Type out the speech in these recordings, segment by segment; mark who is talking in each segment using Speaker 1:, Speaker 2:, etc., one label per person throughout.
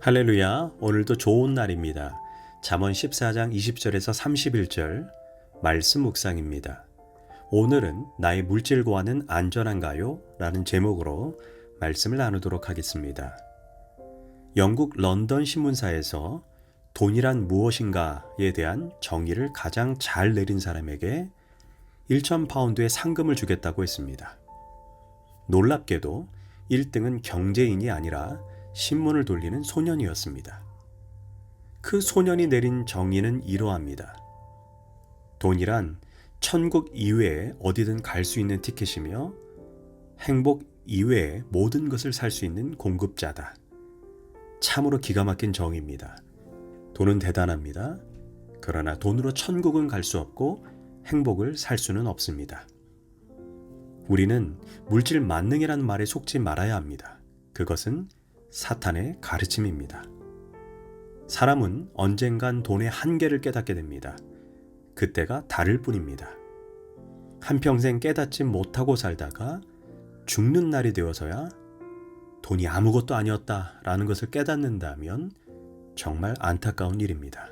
Speaker 1: 할렐루야, 오늘도 좋은 날입니다. 잠언 14장 20절에서 31절 말씀 묵상입니다. 오늘은 나의 물질고안은 안전한가요? 라는 제목으로 말씀을 나누도록 하겠습니다. 영국 런던 신문사에서 돈이란 무엇인가에 대한 정의를 가장 잘 내린 사람에게 1,000파운드의 상금을 주겠다고 했습니다. 놀랍게도 1등은 경제인이 아니라 신문을 돌리는 소년이었습니다. 그 소년이 내린 정의는 이러합니다. 돈이란 천국 이외에 어디든 갈 수 있는 티켓이며 행복 이외에 모든 것을 살 수 있는 공급자다. 참으로 기가 막힌 정의입니다. 돈은 대단합니다. 그러나 돈으로 천국은 갈 수 없고 행복을 살 수는 없습니다. 우리는 물질 만능이라는 말에 속지 말아야 합니다. 그것은 사탄의 가르침입니다. 사람은 언젠간 돈의 한계를 깨닫게 됩니다. 그때가 다를 뿐입니다. 한평생 깨닫지 못하고 살다가 죽는 날이 되어서야 돈이 아무것도 아니었다라는 것을 깨닫는다면 정말 안타까운 일입니다.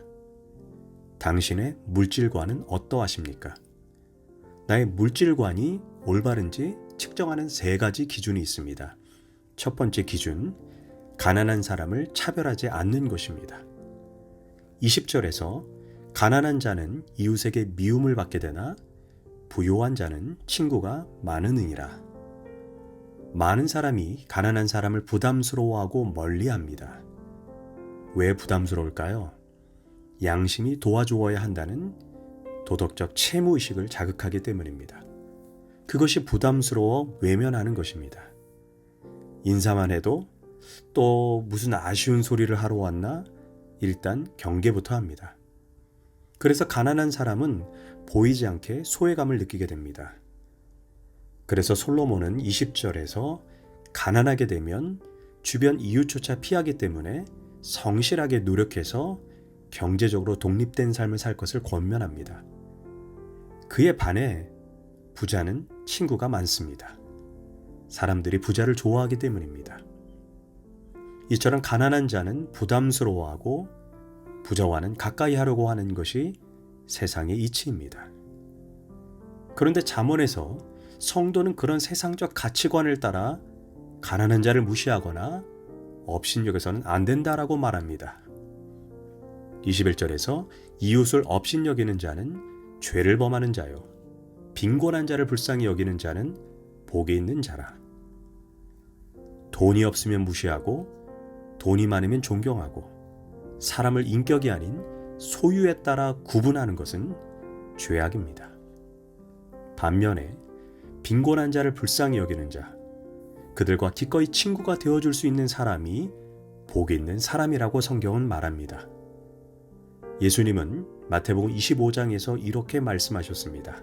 Speaker 1: 당신의 물질관은 어떠하십니까? 나의 물질관이 올바른지 측정하는 3가지 기준이 있습니다. 첫 번째 기준, 가난한 사람을 차별하지 않는 것입니다. 20절에서 가난한 자는 이웃에게 미움을 받게 되나 부요한 자는 친구가 많으니라. 많은 사람이 가난한 사람을 부담스러워하고 멀리합니다. 왜 부담스러울까요? 양심이 도와주어야 한다는 도덕적 채무의식을 자극하기 때문입니다. 그것이 부담스러워 외면하는 것입니다. 인사만 해도 또 무슨 아쉬운 소리를 하러 왔나? 일단 경계부터 합니다. 그래서 가난한 사람은 보이지 않게 소외감을 느끼게 됩니다. 그래서 솔로몬은 20절에서 가난하게 되면 주변 이웃조차 피하기 때문에 성실하게 노력해서 경제적으로 독립된 삶을 살 것을 권면합니다. 그에 반해 부자는 친구가 많습니다. 사람들이 부자를 좋아하기 때문입니다. 이처럼 가난한 자는 부담스러워하고 부자와는 가까이 하려고 하는 것이 세상의 이치입니다. 그런데 잠언에서 성도는 그런 세상적 가치관을 따라 가난한 자를 무시하거나 업신여겨서는 안 된다라고 말합니다. 21절에서 이웃을 업신여기는 자는 죄를 범하는 자요, 빈곤한 자를 불쌍히 여기는 자는 복이 있는 자라. 돈이 없으면 무시하고 돈이 많으면 존경하고 사람을 인격이 아닌 소유에 따라 구분하는 것은 죄악입니다. 반면에 빈곤한 자를 불쌍히 여기는 자, 그들과 기꺼이 친구가 되어줄 수 있는 사람이 복이 있는 사람이라고 성경은 말합니다. 예수님은 마태복음 25장에서 이렇게 말씀하셨습니다.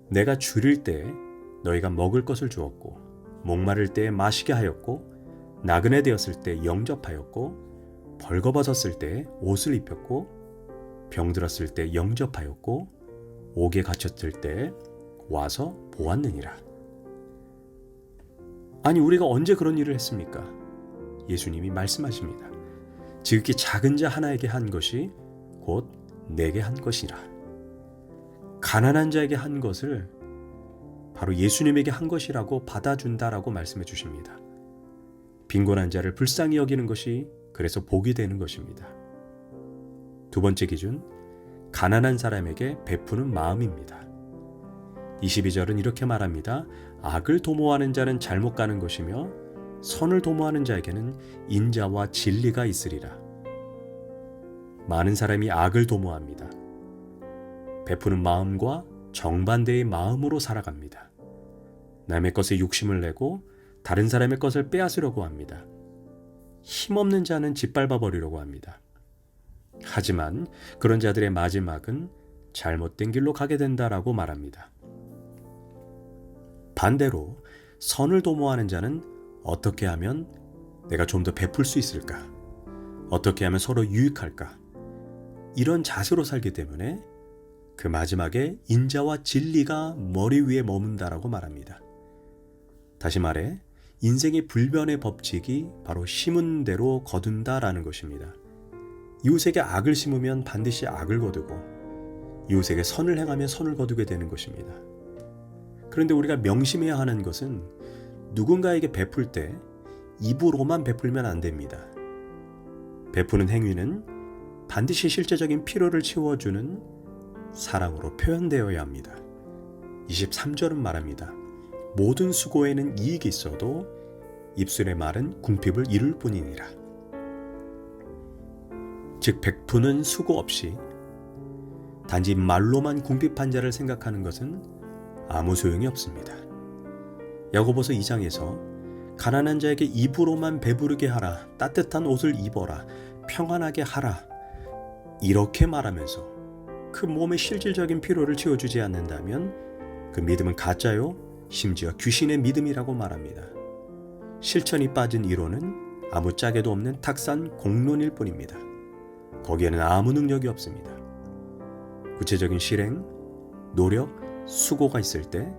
Speaker 1: 내가 줄일 때 너희가 먹을 것을 주었고 목마를 때 마시게 하였고 나그네 되었을 때 영접하였고 벌거벗었을 때 옷을 입혔고 병들었을 때 영접하였고 옥에 갇혔을 때 와서 보았느니라. 아니, 우리가 언제 그런 일을 했습니까? 예수님이 말씀하십니다. 지극히 작은 자 하나에게 한 것이 곧 내게 한 것이라. 가난한 자에게 한 것을 바로 예수님에게 한 것이라고 받아준다라고 말씀해 주십니다. 빈곤한 자를 불쌍히 여기는 것이 그래서 복이 되는 것입니다. 두 번째 기준, 가난한 사람에게 베푸는 마음입니다. 22절은 이렇게 말합니다. 악을 도모하는 자는 잘못 가는 것이며 선을 도모하는 자에게는 인자와 진리가 있으리라. 많은 사람이 악을 도모합니다. 베푸는 마음과 정반대의 마음으로 살아갑니다. 남의 것에 욕심을 내고 다른 사람의 것을 빼앗으려고 합니다. 힘없는 자는 짓밟아 버리려고 합니다. 하지만 그런 자들의 마지막은 잘못된 길로 가게 된다라고 말합니다. 반대로 선을 도모하는 자는 어떻게 하면 내가 좀 더 베풀 수 있을까? 어떻게 하면 서로 유익할까? 이런 자세로 살기 때문에 그 마지막에 인자와 진리가 머리 위에 머문다라고 말합니다. 다시 말해 인생의 불변의 법칙이 바로 심은 대로 거둔다라는 것입니다. 이웃에게 악을 심으면 반드시 악을 거두고 이웃에게 선을 행하면 선을 거두게 되는 것입니다. 그런데 우리가 명심해야 하는 것은 누군가에게 베풀 때 입으로만 베풀면 안 됩니다. 베푸는 행위는 반드시 실제적인 필요를 채워주는 사랑으로 표현되어야 합니다. 23절은 말합니다. 모든 수고에는 이익이 있어도 입술의 말은 궁핍을 이룰 뿐이니라. 즉 베푸는 수고 없이 단지 말로만 궁핍한 자를 생각하는 것은 아무 소용이 없습니다. 야고보서 2장에서 가난한 자에게 입으로만 배부르게 하라, 따뜻한 옷을 입어라, 평안하게 하라 이렇게 말하면서 그 몸의 실질적인 필요를 채워주지 않는다면 그 믿음은 가짜요, 심지어 귀신의 믿음이라고 말합니다. 실천이 빠진 이론은 아무짝에도 없는 탁산 공론일 뿐입니다. 거기에는 아무 능력이 없습니다. 구체적인 실행, 노력, 수고가 있을 때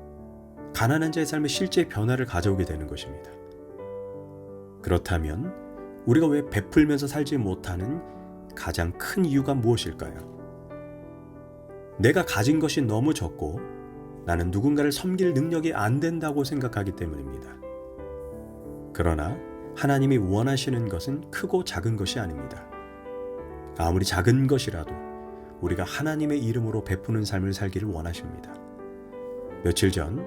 Speaker 1: 가난한 자의 삶에 실제 변화를 가져오게 되는 것입니다. 그렇다면 우리가 왜 베풀면서 살지 못하는 가장 큰 이유가 무엇일까요? 내가 가진 것이 너무 적고 나는 누군가를 섬길 능력이 안 된다고 생각하기 때문입니다. 그러나 하나님이 원하시는 것은 크고 작은 것이 아닙니다. 아무리 작은 것이라도 우리가 하나님의 이름으로 베푸는 삶을 살기를 원하십니다. 며칠 전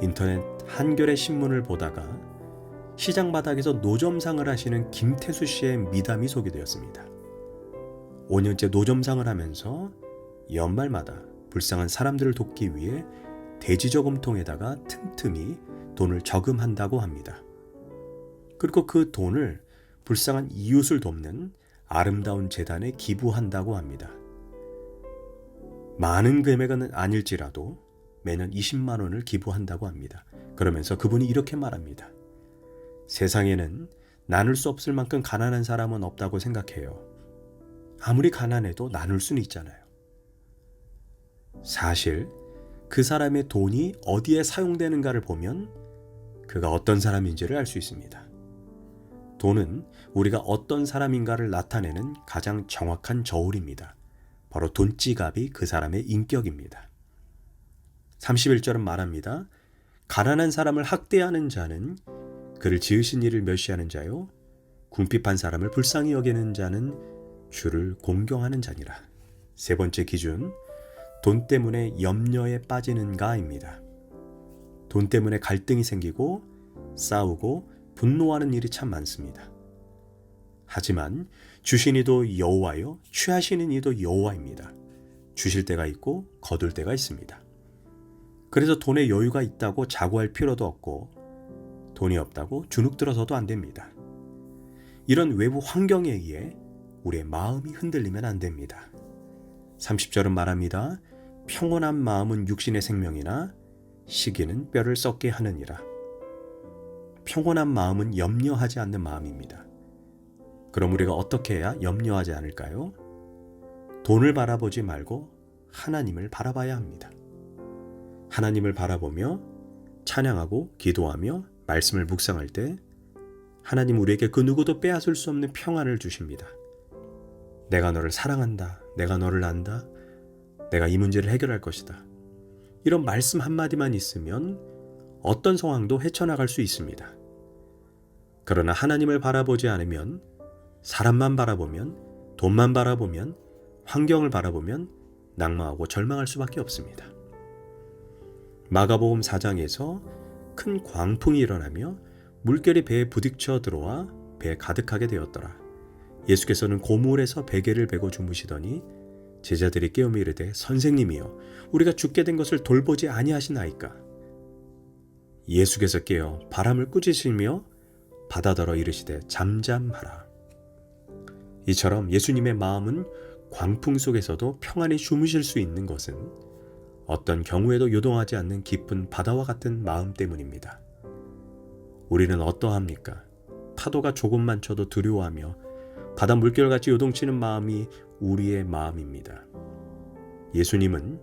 Speaker 1: 인터넷 한겨레 신문을 보다가 시장 바닥에서 노점상을 하시는 김태수 씨의 미담이 소개되었습니다. 5년째 노점상을 하면서 연말마다 불쌍한 사람들을 돕기 위해 대지저금통에다가 틈틈이 돈을 저금한다고 합니다. 그리고 그 돈을 불쌍한 이웃을 돕는 아름다운 재단에 기부한다고 합니다. 많은 금액은 아닐지라도 매년 20만 원을 기부한다고 합니다. 그러면서 그분이 이렇게 말합니다. 세상에는 나눌 수 없을 만큼 가난한 사람은 없다고 생각해요. 아무리 가난해도 나눌 수는 있잖아요. 사실 그 사람의 돈이 어디에 사용되는가를 보면 그가 어떤 사람인지를 알 수 있습니다. 돈은 우리가 어떤 사람인가를 나타내는 가장 정확한 저울입니다. 바로 돈지갑이 그 사람의 인격입니다. 31절은 말합니다. 가난한 사람을 학대하는 자는 그를 지으신 이를 멸시하는 자요, 궁핍한 사람을 불쌍히 여기는 자는 주를 공경하는 자니라. 세 번째 기준, 돈 때문에 염려에 빠지는가입니다. 돈 때문에 갈등이 생기고 싸우고 분노하는 일이 참 많습니다. 하지만 주신 이도 여호와요, 취하시는 이도 여호와입니다. 주실 때가 있고 거둘 때가 있습니다. 그래서 돈에 여유가 있다고 자고할 필요도 없고 돈이 없다고 주눅들어서도 안 됩니다. 이런 외부 환경에 의해 우리의 마음이 흔들리면 안 됩니다. 30절은 말합니다. 평온한 마음은 육신의 생명이나 시기는 뼈를 썩게 하느니라. 평온한 마음은 염려하지 않는 마음입니다. 그럼 우리가 어떻게 해야 염려하지 않을까요? 돈을 바라보지 말고 하나님을 바라봐야 합니다. 하나님을 바라보며 찬양하고 기도하며 말씀을 묵상할 때 하나님 우리에게 그 누구도 빼앗을 수 없는 평안을 주십니다. 내가 너를 사랑한다. 내가 너를 안다. 내가 이 문제를 해결할 것이다. 이런 말씀 한마디만 있으면 어떤 상황도 헤쳐나갈 수 있습니다. 그러나 하나님을 바라보지 않으면, 사람만 바라보면, 돈만 바라보면, 환경을 바라보면 낙망하고 절망할 수밖에 없습니다. 마가복음 4장에서 큰 광풍이 일어나며 물결이 배에 부딪혀 들어와 배에 가득하게 되었더라. 예수께서는 고물에서 베개를 베고 주무시더니 제자들이 깨우며 이르되 선생님이여 우리가 죽게 된 것을 돌보지 아니하시나이까. 예수께서 깨어 바람을 꾸짖으시며 바다더러 이르시되 잠잠하라. 이처럼 예수님의 마음은 광풍 속에서도 평안히 주무실 수 있는 것은 어떤 경우에도 요동하지 않는 깊은 바다와 같은 마음 때문입니다. 우리는 어떠합니까? 파도가 조금만 쳐도 두려워하며 바다 물결같이 요동치는 마음이 우리의 마음입니다. 예수님은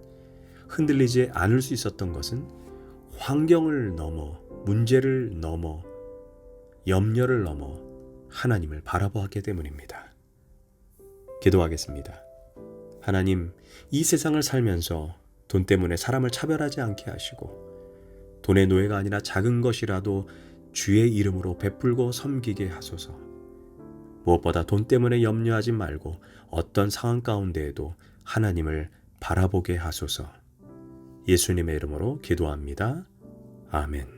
Speaker 1: 흔들리지 않을 수 있었던 것은 환경을 넘어, 문제를 넘어 염려를 넘어 하나님을 바라보았기 때문입니다. 기도하겠습니다. 하나님, 이 세상을 살면서 돈 때문에 사람을 차별하지 않게 하시고 돈의 노예가 아니라 작은 것이라도 주의 이름으로 베풀고 섬기게 하소서. 무엇보다 돈 때문에 염려하지 말고 어떤 상황 가운데에도 하나님을 바라보게 하소서. 예수님의 이름으로 기도합니다. 아멘.